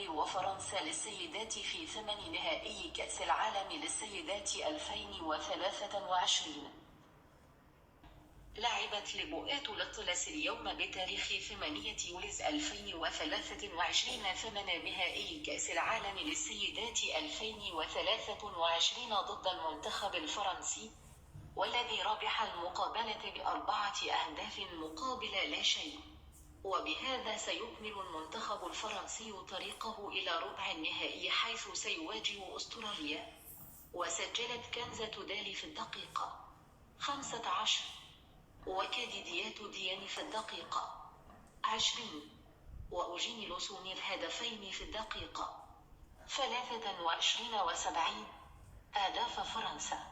المنتخب وفرنسا للسيدات في ثمن نهائي كأس العالم للسيدات 2023. لعبت لبؤات الأطلس اليوم بتاريخ 8 يوليو 2023 ثمن نهائي كأس العالم للسيدات 2023 ضد المنتخب الفرنسي، والذي ربح المقابلة ب4 أهداف مقابل لا شيء. وبهذا سيكمل المنتخب الفرنسي طريقه إلى ربع النهائي حيث سيواجه أستراليا. وسجلت كنزة دالي في الدقيقة 15 وكاديديات دياني في الدقيقة 20 وأوجيني لوسوني الهدفين في الدقيقة 23 و70. أهداف فرنسا